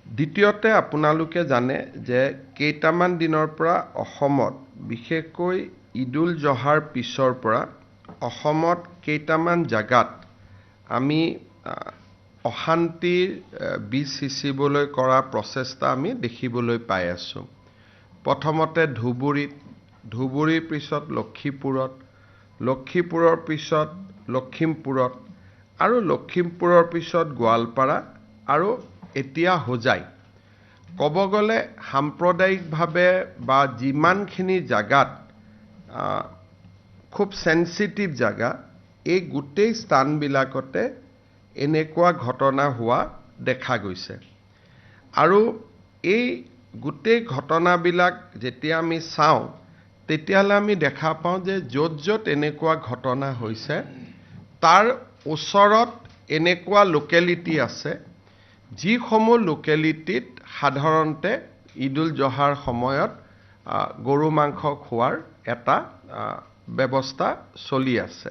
দ্বিতীয়তে আপোনালোকে জানে যে কেইটামান দিনৰ পৰা অসমত বিশেষকৈ ঈদুল জহাৰ পিছৰ পৰা অসমত কেইটামান জাগাত আমি অশান্তিৰ বীজ সিঁচিবলৈ কৰা প্ৰচেষ্টা আমি দেখিবলৈ পাই আছোঁ। প্ৰথমতে ধুবুৰীৰ পিছত লক্ষীপুৰত, লক্ষীপুৰৰ পিছত লখিমপুৰত আৰু লখিমপুৰৰ পিছত গোৱালপাৰা আৰু এতিয়া হোজাই। ক'ব গ'লে সাম্প্ৰদায়িকভাৱে বা যিমানখিনি জাগাত খুব সেনচিটিভ জাগা, এই গোটেই স্থানবিলাকতে এনেকুৱা ঘটনা হোৱা দেখা গৈছে। আৰু এই গোটেই ঘটনাবিলাক যেতিয়া আমি চাওঁ তেতিয়াহ'লে আমি দেখা পাওঁ যে য'ত য'ত এনেকুৱা ঘটনা হৈছে তাৰ ওচৰত এনেকুৱা লোকেলিটি আছে যিসমূহ লোকেলিটিত সাধাৰণতে ঈদুল জহাৰ সময়ত গৰু মাংস খোৱাৰ এটা ব্যৱস্থা চলি আছে।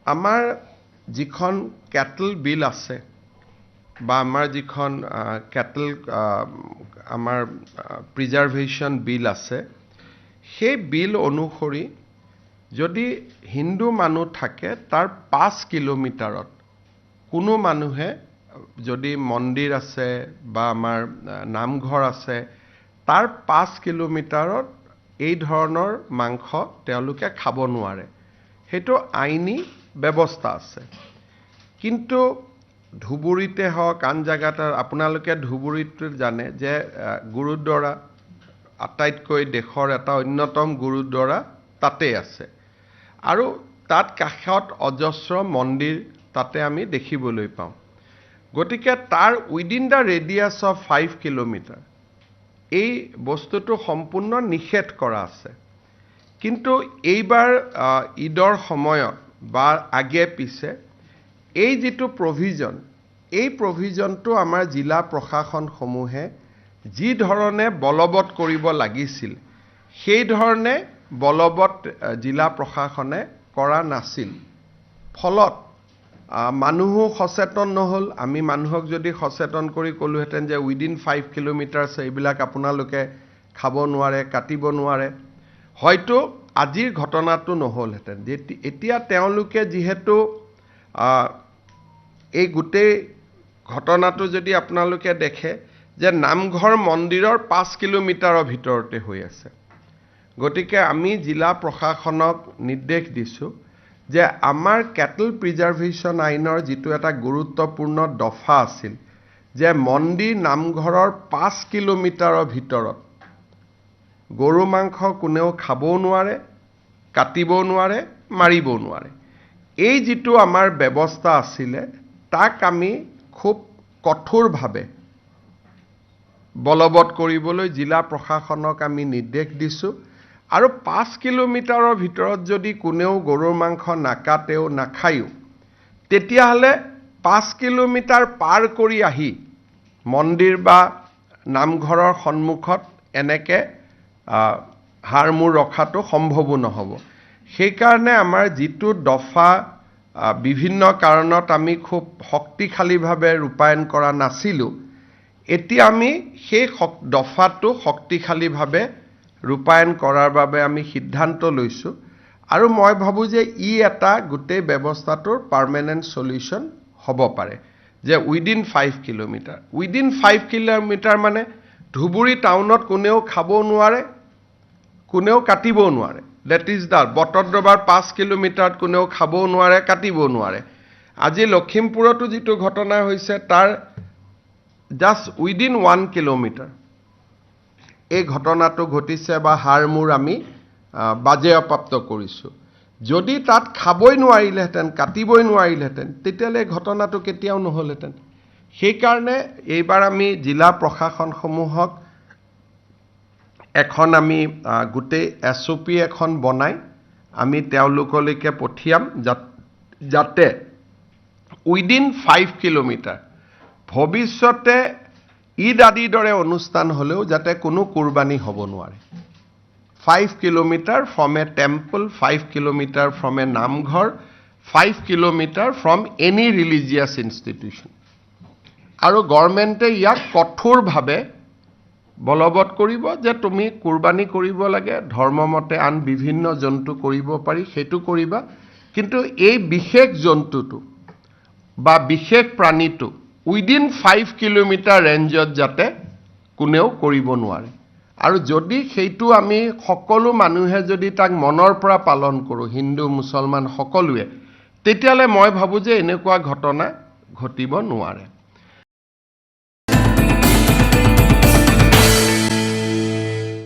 আমাৰ যিখন কেটল বিল আছে বা আমাৰ যিখন কেটল আমাৰ প্ৰিজাৰ্ভেশ্যন বিল আছে, সেই বিল অনুসৰি যদি হিন্দু মানুহ থাকে তাৰ 5 কিলোমিটাৰত কোনো মানুহে যদি মন্দিৰ আছে বা আমাৰ নামঘৰ আছে তাৰ 5 কিলোমিটাৰত এই ধৰণৰ মাংস তেওঁলোকে খাব নোৱাৰে। সেইটো আইনী ব্যৱস্থা আছে। কিন্তু ধুবুৰীতে হওক আন জাগাত আপোনালোকে ধুবুৰীত জানে যে গুৰুদ্বাৰা আটাইতকৈ দেশৰ এটা অন্যতম গুৰুদ্বাৰা তাতে আছে আৰু তাত কাষত অজস্ৰ মন্দিৰ তাতে আমি দেখিবলৈ পাওঁ। গতিকে তাৰ within the radius of 5 kilometre এই বস্তুটো সম্পূৰ্ণ নিষেধ কৰা আছে। কিন্তু এইবাৰ ঈদৰ সময়ত বা আগে পিছে এই যিটো প্ৰভিজন, এই প্ৰভিজনটো আমাৰ জিলা প্ৰশাসনসমূহে যি ধৰণে বলবৎ কৰিব লাগিছিল সেই ধৰণে বলবৎ জিলা প্ৰশাসনে কৰা নাছিল। ফলত মানুহো সচেতন নহ'ল। আমি মানুহক যদি সচেতন কৰি ক'লোহেঁতেন যে উইদিন 5 কিলোমিটাৰ্ছ এইবিলাক আপোনালোকে খাব নোৱাৰে, কাটিব নোৱাৰে, হয়তো আজিৰ ঘটনাটো নহ'লহেঁতেন। এতিয়া তেওঁলোকে যিহেতু এই গোটেই ঘটনাটো যদি আপোনালোকে দেখে যে নামঘৰ মন্দিৰৰ 5 কিলোমিটাৰৰ ভিতৰতে হৈ আছে। গতিকে আমি জিলা প্ৰশাসনক নিৰ্দেশ দিছোঁ যে আমাৰ কেটল প্ৰিজাৰ্ভেশ্যন আইনৰ যিটো এটা গুৰুত্বপূৰ্ণ দফা আছিল যে মন্দিৰ নামঘৰৰ 5 কিলোমিটাৰৰ ভিতৰত গৰু মাংস কোনেও খাবও নোৱাৰে, কাটিবও নোৱাৰে, মাৰিবও নোৱাৰে। এই যিটো আমাৰ ব্যৱস্থা আছিলে তাক আমি খুব কঠোৰভাৱে বলবৎ কৰিবলৈ জিলা প্ৰশাসনক আমি নিৰ্দেশ দিছোঁ। আৰু 5 কিলোমিটাৰৰ ভিতৰত যদি কোনেও গৰুৰ মাংস নাকাটেও নাখায়ো তেতিয়াহ'লে 5 কিলোমিটাৰ পাৰ কৰি আহি মন্দিৰ বা নামঘৰৰ সন্মুখত এনেকে হাৰ মূৰ ৰখাটো সম্ভৱো নহ'ব। সেইকাৰণে আমাৰ যিটো দফা বিভিন্ন কাৰণত আমি খুব শক্তিশালীভাৱে ৰূপায়ণ কৰা নাছিলোঁ, এতিয়া আমি সেই দফাটো শক্তিশালীভাৱে ৰূপায়ণ কৰাৰ বাবে আমি সিদ্ধান্ত লৈছোঁ। আৰু মই ভাবোঁ যে ই এটা গোটেই ব্যৱস্থাটোৰ পাৰ্মানেণ্ট সলিউশ্যন হ'ব পাৰে যে উইদিন 5 কিলোমিটাৰ। উইদিন 5 কিলোমিটাৰ মানে ধুবুৰী টাউনত কোনেও খাব নোৱাৰে, কোনেও কাটিবও নোৱাৰে। ডেট ইজ দ্য বটদ্ৰৱাৰ 5 কিলোমিটাৰত কোনেও খাবও নোৱাৰে, কাটিবও নোৱাৰে। আজি লখিমপুৰতো যিটো ঘটনা হৈছে তাৰ জাষ্ট উইদিন 1 কিলোমিটাৰ এই ঘটনাটো ঘটিছে বা হাৰ মূৰ আমি বাজেয়াপ্ত কৰিছোঁ। যদি তাত খাবই নোৱাৰিলেহেঁতেন, কাটিবই নোৱাৰিলেহেঁতেন তেতিয়াহ'লে ঘটনাটো কেতিয়াও নহ'লহেঁতেন। সেইকাৰণে এইবাৰ আমি জিলা প্ৰশাসনসমূহক এখন আমি গোটেই SOP এখন বনাই আমি তেওঁলোকলৈকে পঠিয়াম যাতে উইদিন 5 কিলোমিটাৰ ভৱিষ্যতে ঈদ আদিৰ দৰে অনুষ্ঠান হ'লেও যাতে কোনো কুৰবানী হ'ব নোৱাৰে। 5 kilometre from A temple, 5 kilometre from A namghar, 5 kilometre from any religious institution. আৰু গভৰ্ণমেণ্টে ইয়াক কঠোৰভাৱে বলবৎ কৰিব যে তুমি কুৰবানী কৰিব লাগে, ধৰ্মমতে আন বিভিন্ন জন্তু কৰিব পাৰি, সেইটো কৰিবা, কিন্তু এই বিশেষ জন্তুটো বা বিশেষ প্ৰাণীটো উইদিন 5 কিলোমিটাৰ ৰেঞ্জত যাতে কোনেও কৰিব নোৱাৰে। আৰু যদি সেইটো আমি সকলো মানুহে যদি তাক মনৰ পৰা পালন কৰোঁ, হিন্দু মুছলমান সকলোৱে, তেতিয়াহ'লে মই ভাবোঁ যে এনেকুৱা ঘটনা ঘটিব নোৱাৰে।